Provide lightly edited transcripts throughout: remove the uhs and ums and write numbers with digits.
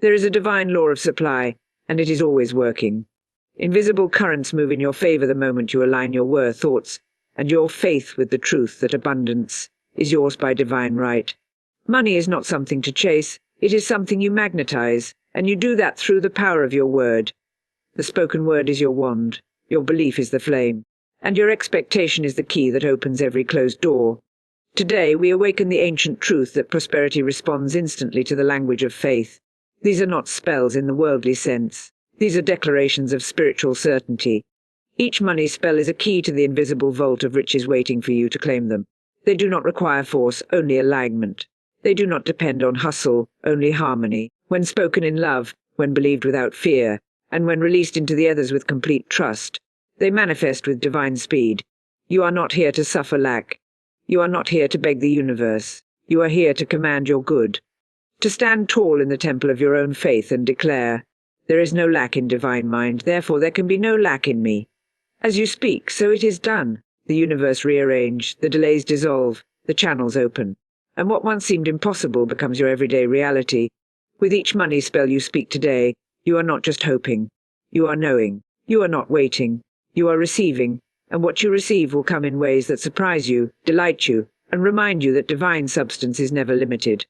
There is a divine law of supply, and it is always working. Invisible currents move in your favor the moment you align your thoughts, and your faith with the truth that abundance is yours by divine right. Money is not something to chase, it is something you magnetize, and you do that through the power of your word. The spoken word is your wand, your belief is the flame, and your expectation is the key that opens every closed door. Today we awaken the ancient truth that prosperity responds instantly to the language of faith. These are not spells in the worldly sense. These are declarations of spiritual certainty. Each money spell is a key to the invisible vault of riches waiting for you to claim them. They do not require force, only alignment. They do not depend on hustle, only harmony. When spoken in love, when believed without fear, and when released into the others with complete trust, they manifest with divine speed. You are not here to suffer lack. You are not here to beg the universe. You are here to command your good. To stand tall in the temple of your own faith and declare, "There is no lack in divine mind, therefore there can be no lack in me." As you speak, so it is done. The universe rearranged, the delays dissolve, the channels open, and what once seemed impossible becomes your everyday reality. With each money spell you speak today, you are not just hoping. You are knowing. You are not waiting. You are receiving, and what you receive will come in ways that surprise you, delight you, and remind you that divine substance is never limited.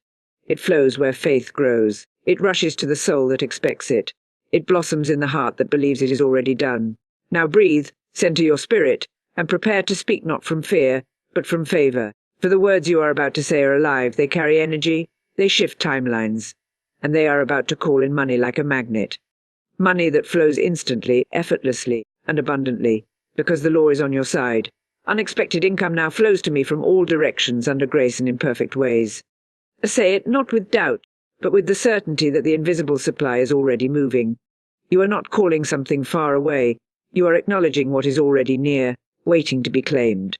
It flows where faith grows. It rushes to the soul that expects it. It blossoms in the heart that believes it is already done. Now breathe, center your spirit, and prepare to speak not from fear, but from favor. For the words you are about to say are alive, they carry energy, they shift timelines, and they are about to call in money like a magnet. Money that flows instantly, effortlessly, and abundantly, because the law is on your side. Unexpected income now flows to me from all directions under grace and in perfect ways. Say it not with doubt, but with the certainty that the invisible supply is already moving. You are not calling something far away. You are acknowledging what is already near, waiting to be claimed.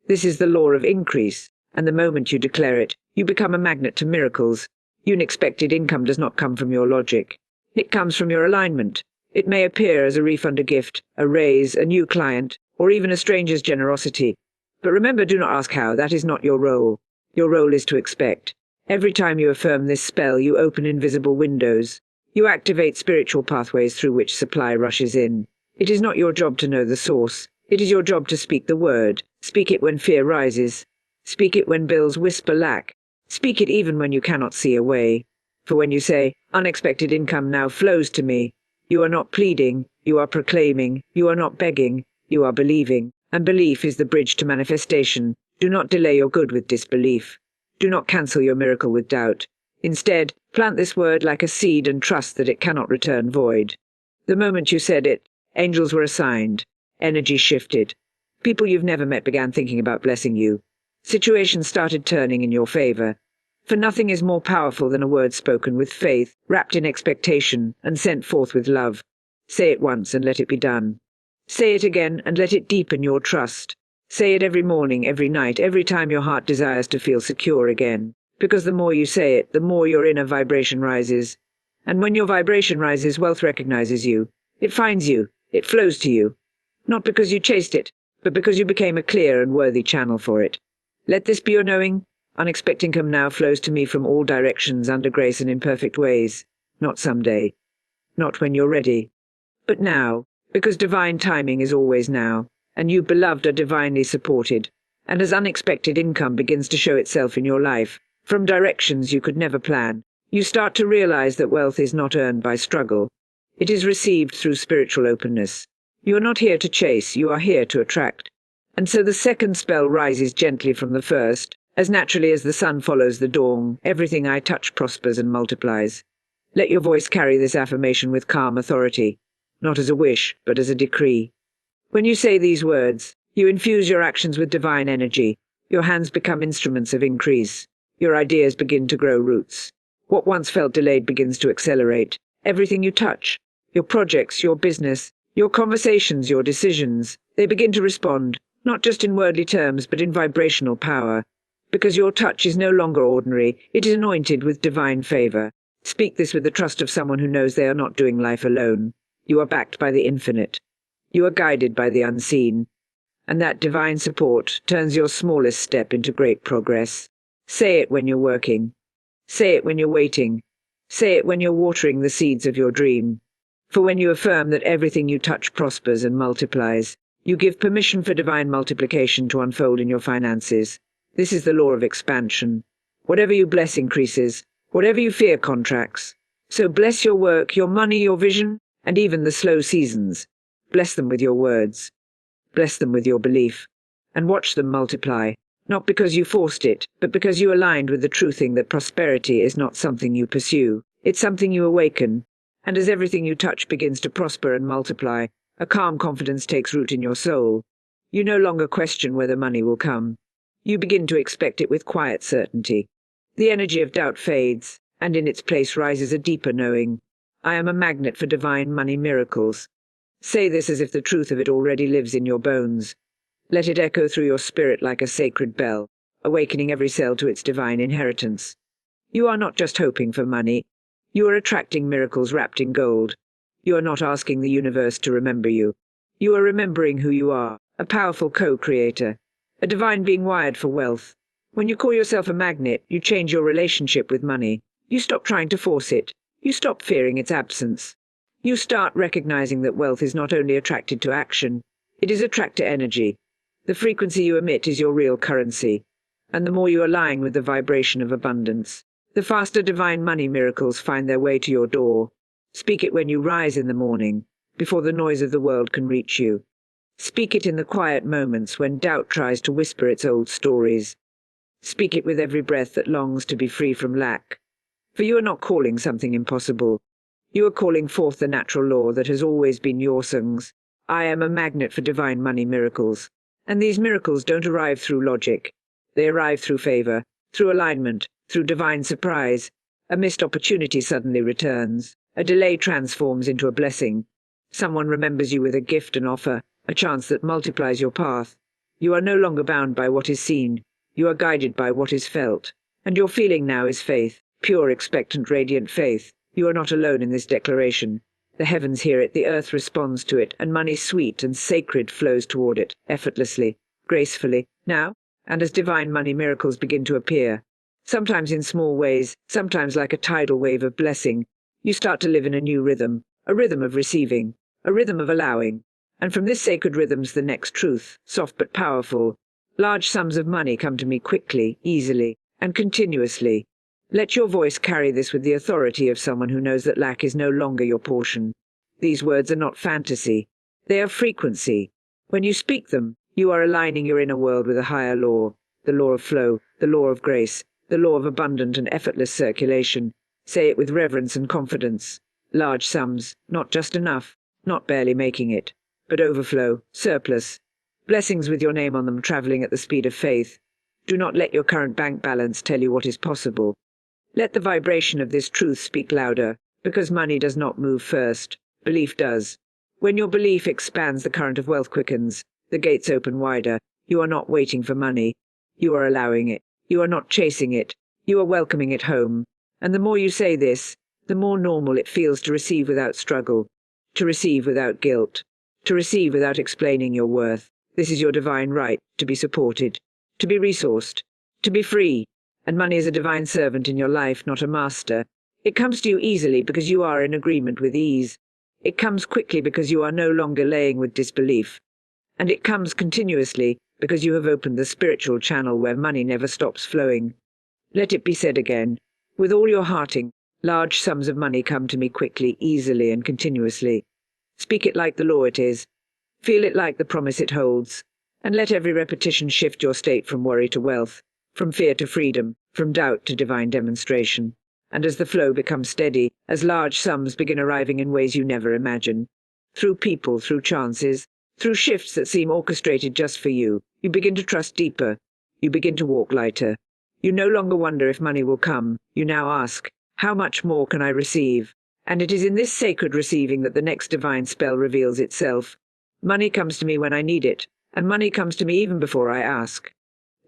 This is the law of increase, and the moment you declare it, you become a magnet to miracles. Unexpected income does not come from your logic. It comes from your alignment. It may appear as a refund, a gift, a raise, a new client, or even a stranger's generosity. But remember, do not ask how. That is not your role. Your role is to expect. Every time you affirm this spell, you open invisible windows. You activate spiritual pathways through which supply rushes in. It is not your job to know the source. It is your job to speak the word. Speak it when fear rises. Speak it when bills whisper lack. Speak it even when you cannot see a way. For when you say, "Unexpected income now flows to me," you are not pleading, you are proclaiming, you are not begging, you are believing. And belief is the bridge to manifestation. Do not delay your good with disbelief. Do not cancel your miracle with doubt. Instead, plant this word like a seed and trust that it cannot return void. The moment you said it, angels were assigned. Energy shifted. People you've never met began thinking about blessing you. Situations started turning in your favor. For nothing is more powerful than a word spoken with faith, wrapped in expectation, and sent forth with love. Say it once and let it be done. Say it again and let it deepen your trust. Say it every morning, every night, every time your heart desires to feel secure again. Because the more you say it, the more your inner vibration rises. And when your vibration rises, wealth recognizes you. It finds you. It flows to you. Not because you chased it, but because you became a clear and worthy channel for it. Let this be your knowing. Unexpected income now flows to me from all directions under grace and in perfect ways. Not someday. Not when you're ready. But now, because divine timing is always now. And you, beloved, are divinely supported. And as unexpected income begins to show itself in your life, from directions you could never plan, you start to realize that wealth is not earned by struggle. It is received through spiritual openness. You are not here to chase, you are here to attract. And so the second spell rises gently from the first. As naturally as the sun follows the dawn, everything I touch prospers and multiplies. Let your voice carry this affirmation with calm authority, not as a wish, but as a decree. When you say these words, you infuse your actions with divine energy. Your hands become instruments of increase. Your ideas begin to grow roots. What once felt delayed begins to accelerate. Everything you touch, your projects, your business, your conversations, your decisions, they begin to respond, not just in wordly terms, but in vibrational power. Because your touch is no longer ordinary, it is anointed with divine favor. Speak this with the trust of someone who knows they are not doing life alone. You are backed by the infinite. You are guided by the unseen. And that divine support turns your smallest step into great progress. Say it when you're working. Say it when you're waiting. Say it when you're watering the seeds of your dream. For when you affirm that everything you touch prospers and multiplies, you give permission for divine multiplication to unfold in your finances. This is the law of expansion. Whatever you bless increases. Whatever you fear contracts. So bless your work, your money, your vision, and even the slow seasons. Bless them with your words. Bless them with your belief. And watch them multiply. Not because you forced it, but because you aligned with the truthing that prosperity is not something you pursue. It's something you awaken. And as everything you touch begins to prosper and multiply, a calm confidence takes root in your soul. You no longer question whether money will come. You begin to expect it with quiet certainty. The energy of doubt fades, and in its place rises a deeper knowing. I am a magnet for divine money miracles. Say this as if the truth of it already lives in your bones. Let it echo through your spirit like a sacred bell, awakening every cell to its divine inheritance. You are not just hoping for money. You are attracting miracles wrapped in gold. You are not asking the universe to remember you. You are remembering who you are, a powerful co-creator, a divine being wired for wealth. When you call yourself a magnet, you change your relationship with money. You stop trying to force it. You stop fearing its absence. You start recognizing that wealth is not only attracted to action, it is attracted to energy. The frequency you emit is your real currency, and the more you align with the vibration of abundance, the faster divine money miracles find their way to your door. Speak it when you rise in the morning, before the noise of the world can reach you. Speak it in the quiet moments when doubt tries to whisper its old stories. Speak it with every breath that longs to be free from lack. For you are not calling something impossible. You are calling forth the natural law that has always been your songs. I am a magnet for divine money miracles. And these miracles don't arrive through logic. They arrive through favor, through alignment, through divine surprise. A missed opportunity suddenly returns. A delay transforms into a blessing. Someone remembers you with a gift and offer, a chance that multiplies your path. You are no longer bound by what is seen. You are guided by what is felt. And your feeling now is faith, pure, expectant, radiant faith. You are not alone in this declaration. The heavens hear it, the earth responds to it, and money sweet and sacred flows toward it, effortlessly, gracefully, now, and as divine money miracles begin to appear. Sometimes in small ways, sometimes like a tidal wave of blessing, you start to live in a new rhythm, a rhythm of receiving, a rhythm of allowing. And from this sacred rhythm's the next truth, soft but powerful. Large sums of money come to me quickly, easily, and continuously. Let your voice carry this with the authority of someone who knows that lack is no longer your portion. These words are not fantasy. They are frequency. When you speak them, you are aligning your inner world with a higher law, the law of flow, the law of grace, the law of abundant and effortless circulation. Say it with reverence and confidence. Large sums, not just enough, not barely making it, but overflow, surplus. Blessings with your name on them traveling at the speed of faith. Do not let your current bank balance tell you what is possible. Let the vibration of this truth speak louder, because money does not move first. Belief does. When your belief expands, the current of wealth quickens. The gates open wider. You are not waiting for money. You are allowing it. You are not chasing it. You are welcoming it home. And the more you say this, the more normal it feels to receive without struggle, to receive without guilt, to receive without explaining your worth. This is your divine right, to be supported, to be resourced, to be free. And money is a divine servant in your life, not a master. It comes to you easily because you are in agreement with ease. It comes quickly because you are no longer laying with disbelief. And it comes continuously because you have opened the spiritual channel where money never stops flowing. Let it be said again, with all your hearting, large sums of money come to me quickly, easily, and continuously. Speak it like the law it is. Feel it like the promise it holds. And let every repetition shift your state from worry to wealth, from fear to freedom, from doubt to divine demonstration. And as the flow becomes steady, as large sums begin arriving in ways you never imagined, through people, through chances, through shifts that seem orchestrated just for you, you begin to trust deeper. You begin to walk lighter. You no longer wonder if money will come. You now ask, how much more can I receive? And it is in this sacred receiving that the next divine spell reveals itself. Money comes to me when I need it, and money comes to me even before I ask.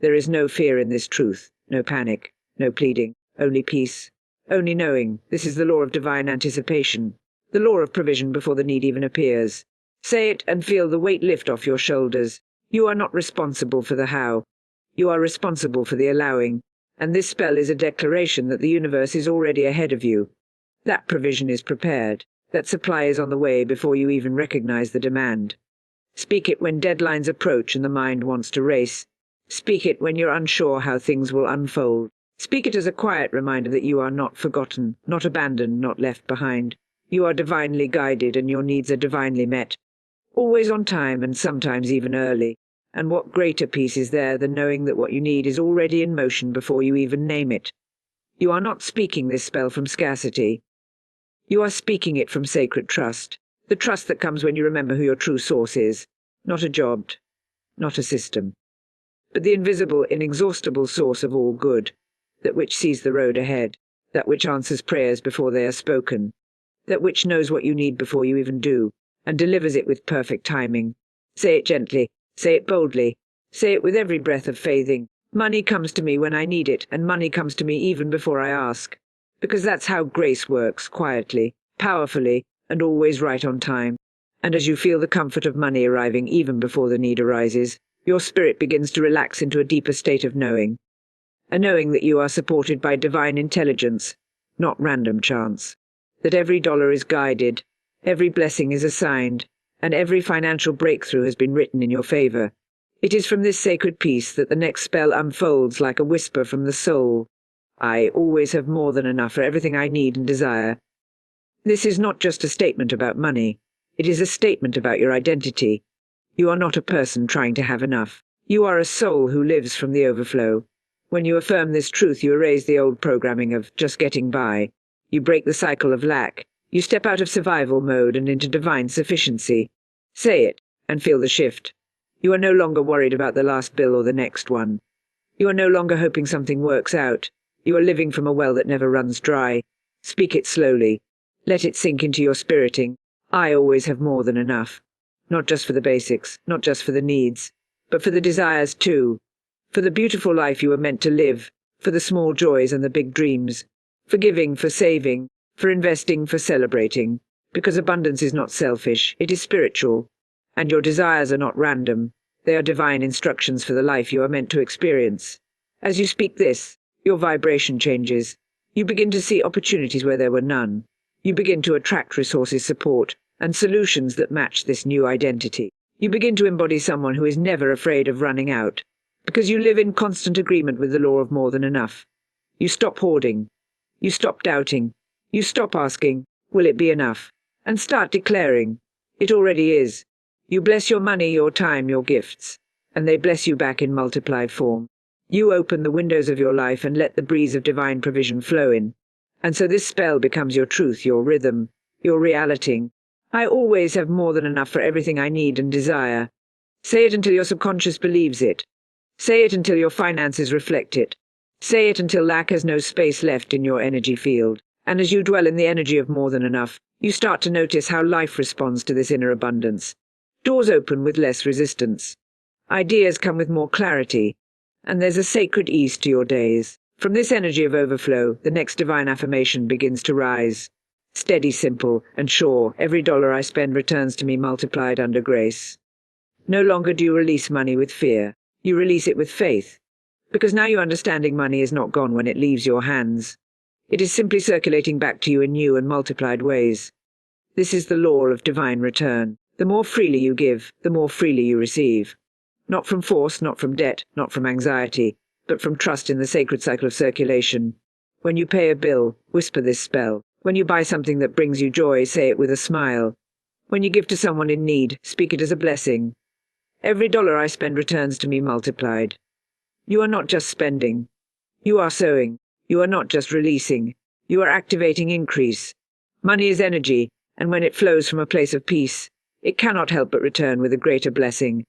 There is no fear in this truth, no panic, no pleading, only peace, only knowing. This is the law of divine anticipation, the law of provision before the need even appears. Say it and feel the weight lift off your shoulders. You are not responsible for the how. You are responsible for the allowing. And this spell is a declaration that the universe is already ahead of you. That provision is prepared. That supply is on the way before you even recognize the demand. Speak it when deadlines approach and the mind wants to race. Speak it when you're unsure how things will unfold. Speak it as a quiet reminder that you are not forgotten, not abandoned, not left behind. You are divinely guided and your needs are divinely met. Always on time and sometimes even early. And what greater peace is there than knowing that what you need is already in motion before you even name it? You are not speaking this spell from scarcity. You are speaking it from sacred trust. The trust that comes when you remember who your true source is. Not a job, not a system, but the invisible, inexhaustible source of all good, that which sees the road ahead, that which answers prayers before they are spoken, that which knows what you need before you even do, and delivers it with perfect timing. Say it gently, say it boldly, say it with every breath of faithing. Money comes to me when I need it, and money comes to me even before I ask. Because that's how grace works, quietly, powerfully, and always right on time. And as you feel the comfort of money arriving even before the need arises, your spirit begins to relax into a deeper state of knowing. A knowing that you are supported by divine intelligence, not random chance. That every dollar is guided, every blessing is assigned, and every financial breakthrough has been written in your favor. It is from this sacred peace that the next spell unfolds like a whisper from the soul. I always have more than enough for everything I need and desire. This is not just a statement about money. It is a statement about your identity. You are not a person trying to have enough. You are a soul who lives from the overflow. When you affirm this truth, you erase the old programming of just getting by. You break the cycle of lack. You step out of survival mode and into divine sufficiency. Say it, and feel the shift. You are no longer worried about the last bill or the next one. You are no longer hoping something works out. You are living from a well that never runs dry. Speak it slowly. Let it sink into your spiriting. I always have more than enough. Not just for the basics, not just for the needs, but for the desires too. For the beautiful life you were meant to live, for the small joys and the big dreams, for giving, for saving, for investing, for celebrating. Because abundance is not selfish, it is spiritual. And your desires are not random. They are divine instructions for the life you are meant to experience. As you speak this, your vibration changes. You begin to see opportunities where there were none. You begin to attract resources, support, and solutions that match this new identity. You begin to embody someone who is never afraid of running out, because you live in constant agreement with the law of more than enough. You stop hoarding. You stop doubting. You stop asking, will it be enough? And start declaring, it already is. You bless your money, your time, your gifts, and they bless you back in multiplied form. You open the windows of your life and let the breeze of divine provision flow in. And so this spell becomes your truth, your rhythm, your reality. I always have more than enough for everything I need and desire. Say it until your subconscious believes it. Say it until your finances reflect it. Say it until lack has no space left in your energy field. And as you dwell in the energy of more than enough, you start to notice how life responds to this inner abundance. Doors open with less resistance. Ideas come with more clarity. And there's a sacred ease to your days. From this energy of overflow, the next divine affirmation begins to rise. Steady, simple, and sure, every dollar I spend returns to me multiplied under grace. No longer do you release money with fear. You release it with faith. Because now you understanding money is not gone when it leaves your hands. It is simply circulating back to you in new and multiplied ways. This is the law of divine return. The more freely you give, the more freely you receive. Not from force, not from debt, not from anxiety, but from trust in the sacred cycle of circulation. When you pay a bill, whisper this spell. When you buy something that brings you joy, say it with a smile. When you give to someone in need, speak it as a blessing. Every dollar I spend returns to me multiplied. You are not just spending. You are sowing. You are not just releasing. You are activating increase. Money is energy, and when it flows from a place of peace, it cannot help but return with a greater blessing.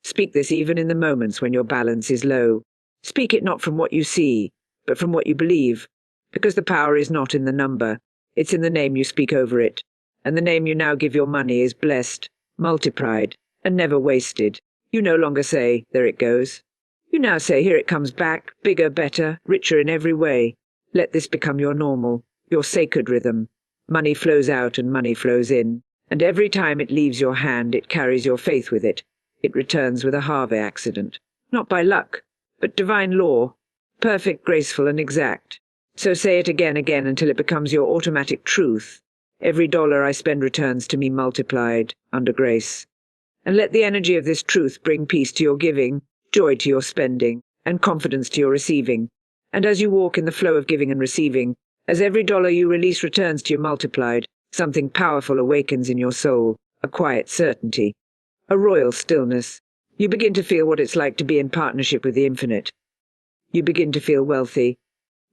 Speak this even in the moments when your balance is low. Speak it not from what you see, but from what you believe, because the power is not in the number, it's in the name you speak over it, and the name you now give your money is blessed, multiplied, and never wasted. You no longer say, there it goes. You now say, here it comes back, bigger, better, richer in every way. Let this become your normal, your sacred rhythm. Money flows out and money flows in, and every time it leaves your hand it carries your faith with it. It returns with a Harvey accident, not by luck, but divine law, perfect, graceful, and exact. So say it again until it becomes your automatic truth. Every dollar I spend returns to me multiplied, under grace. And let the energy of this truth bring peace to your giving, joy to your spending, and confidence to your receiving. And as you walk in the flow of giving and receiving, as every dollar you release returns to you multiplied, something powerful awakens in your soul, a quiet certainty, a royal stillness. You begin to feel what it's like to be in partnership with the infinite. You begin to feel wealthy,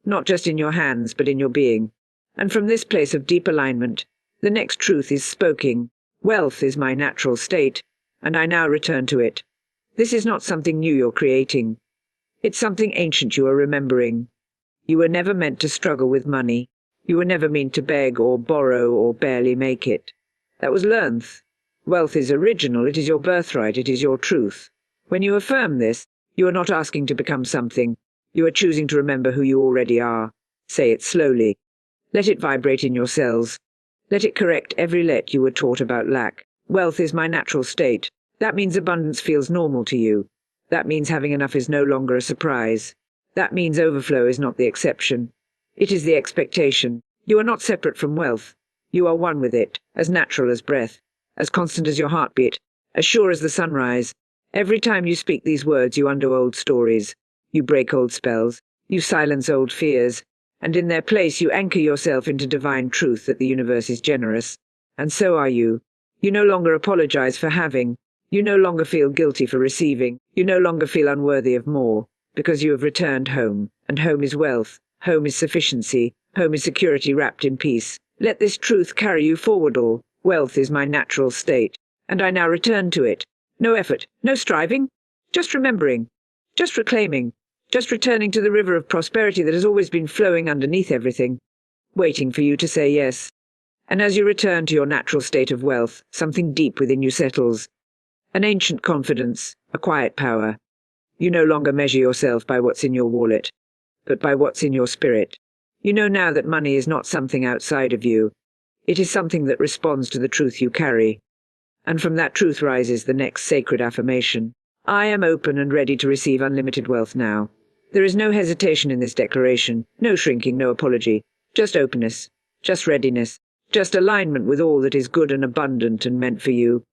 not just in your hands but in your being. And from this place of deep alignment, the next truth is spoken. Wealth is my natural state, and I now return to it. This is not something new you're creating. It's something ancient you are remembering. You were never meant to struggle with money. You were never meant to beg or borrow or barely make it. That was learned. Wealth is original, it is your birthright, it is your truth. When you affirm this, you are not asking to become something. You are choosing to remember who you already are. Say it slowly. Let it vibrate in your cells. Let it correct every let you were taught about lack. Wealth is my natural state. That means abundance feels normal to you. That means having enough is no longer a surprise. That means overflow is not the exception. It is the expectation. You are not separate from wealth. You are one with it, as natural as breath, as constant as your heartbeat, as sure as the sunrise. Every time you speak these words, you undo old stories. You break old spells. You silence old fears. And in their place you anchor yourself into divine truth that the universe is generous. And so are you. You no longer apologize for having. You no longer feel guilty for receiving. You no longer feel unworthy of more, because you have returned home. And home is wealth. Home is sufficiency. Home is security wrapped in peace. Let this truth carry you forward all. Wealth is my natural state, and I now return to it. No effort, no striving, just remembering, just reclaiming, just returning to the river of prosperity that has always been flowing underneath everything, waiting for you to say yes. And as you return to your natural state of wealth, something deep within you settles. An ancient confidence, a quiet power. You no longer measure yourself by what's in your wallet, but by what's in your spirit. You know now that money is not something outside of you. It is something that responds to the truth you carry. And from that truth rises the next sacred affirmation. I am open and ready to receive unlimited wealth now. There is no hesitation in this declaration, no shrinking, no apology, just openness, just readiness, just alignment with all that is good and abundant and meant for you.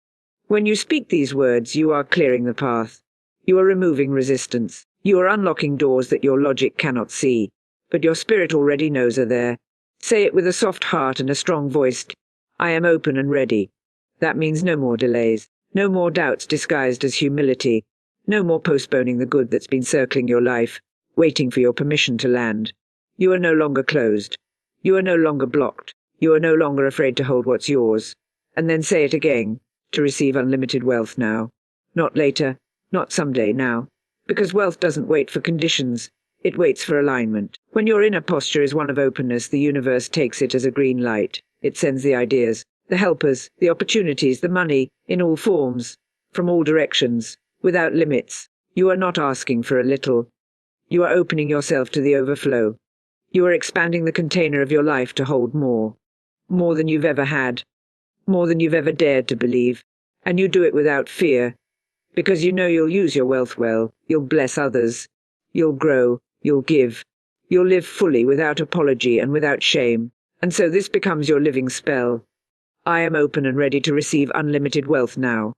When you speak these words, you are clearing the path. You are removing resistance. You are unlocking doors that your logic cannot see, but your spirit already knows are there. Say it with a soft heart and a strong voice. I am open and ready. That means no more delays, no more doubts disguised as humility, no more postponing the good that's been circling your life, waiting for your permission to land. You are no longer closed. You are no longer blocked. You are no longer afraid to hold what's yours. And then say it again, to receive unlimited wealth now. Not later, not someday, now. Because wealth doesn't wait for conditions. It waits for alignment. When your inner posture is one of openness, the universe takes it as a green light. It sends the ideas, the helpers, the opportunities, the money, in all forms, from all directions, without limits. You are not asking for a little. You are opening yourself to the overflow. You are expanding the container of your life to hold more. More than you've ever had. More than you've ever dared to believe. And you do it without fear. Because you know you'll use your wealth well. You'll bless others. You'll grow. You'll give. You'll live fully without apology and without shame. And so this becomes your living spell. I am open and ready to receive unlimited wealth now.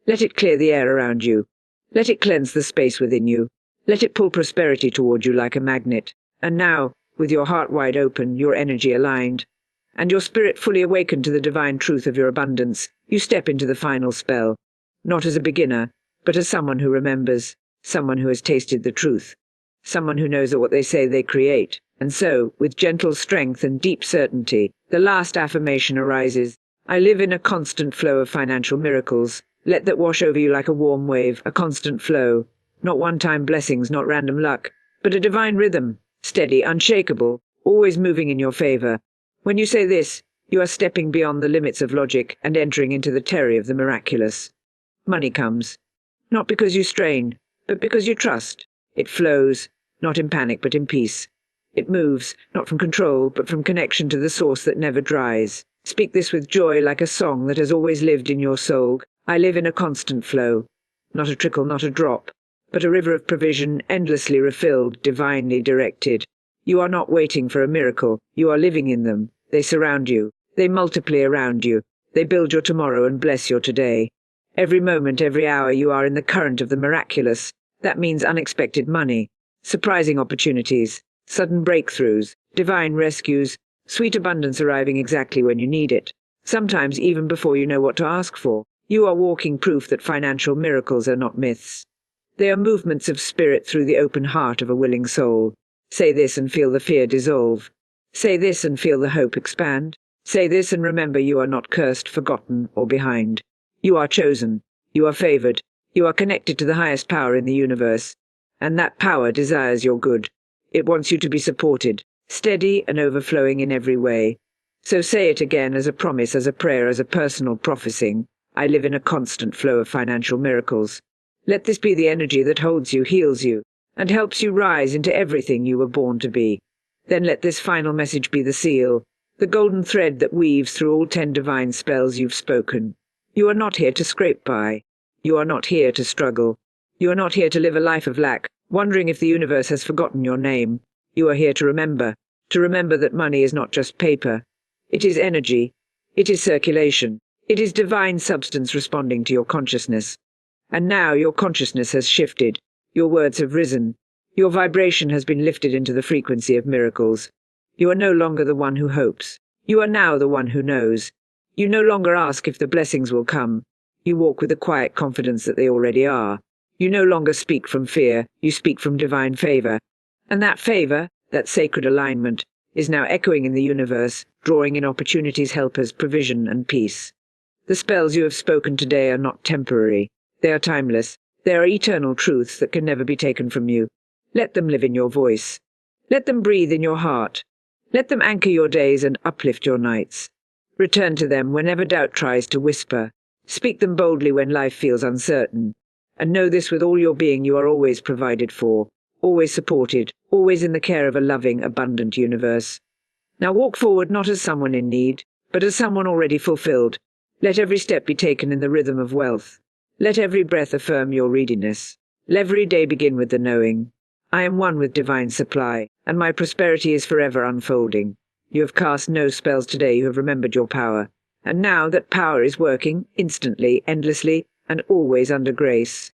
Let it clear the air around you. Let it cleanse the space within you. Let it pull prosperity toward you like a magnet. And now, with your heart wide open, your energy aligned, and your spirit fully awakened to the divine truth of your abundance, you step into the final spell. Not as a beginner, but as someone who remembers, someone who has tasted the truth. Someone who knows that what they say they create. And so, with gentle strength and deep certainty, the last affirmation arises. I live in a constant flow of financial miracles. Let that wash over you like a warm wave, a constant flow. Not one-time blessings, not random luck, but a divine rhythm, steady, unshakable, always moving in your favor. When you say this, you are stepping beyond the limits of logic and entering into the terror of the miraculous. Money comes, not because you strain, but because you trust. It flows, not in panic but in peace. It moves, not from control, but from connection to the source that never dries. Speak this with joy like a song that has always lived in your soul. I live in a constant flow. Not a trickle, not a drop, but a river of provision, endlessly refilled, divinely directed. You are not waiting for a miracle, you are living in them. They surround you. They multiply around you. They build your tomorrow and bless your today. Every moment, every hour you are in the current of the miraculous. That means unexpected money, surprising opportunities, sudden breakthroughs, divine rescues, sweet abundance arriving exactly when you need it. Sometimes even before you know what to ask for. You are walking proof that financial miracles are not myths. They are movements of spirit through the open heart of a willing soul. Say this and feel the fear dissolve. Say this and feel the hope expand. Say this and remember you are not cursed, forgotten, or behind. You are chosen. You are favored. You are connected to the highest power in the universe. And that power desires your good. It wants you to be supported, steady and overflowing in every way. So say it again as a promise, as a prayer, as a personal prophesying. I live in a constant flow of financial miracles. Let this be the energy that holds you, heals you, and helps you rise into everything you were born to be. Then let this final message be the seal, the golden thread that weaves through all 10 divine spells you've spoken. You are not here to scrape by. You are not here to struggle. You are not here to live a life of lack, wondering if the universe has forgotten your name. You are here to remember that money is not just paper. It is energy. It is circulation. It is divine substance responding to your consciousness. And now your consciousness has shifted. Your words have risen. Your vibration has been lifted into the frequency of miracles. You are no longer the one who hopes. You are now the one who knows. You no longer ask if the blessings will come. You walk with the quiet confidence that they already are. You no longer speak from fear. You speak from divine favor. And that favor, that sacred alignment, is now echoing in the universe, drawing in opportunities, helpers, provision, and peace. The spells you have spoken today are not temporary. They are timeless. They are eternal truths that can never be taken from you. Let them live in your voice. Let them breathe in your heart. Let them anchor your days and uplift your nights. Return to them whenever doubt tries to whisper. Speak them boldly when life feels uncertain. And know this with all your being: you are always provided for, always supported, always in the care of a loving, abundant universe. Now walk forward not as someone in need, but as someone already fulfilled. Let every step be taken in the rhythm of wealth. Let every breath affirm your readiness. Let every day begin with the knowing: I am one with divine supply, and my prosperity is forever unfolding. You have cast no spells today, you have remembered your power. And now that power is working, instantly, endlessly, and always under grace.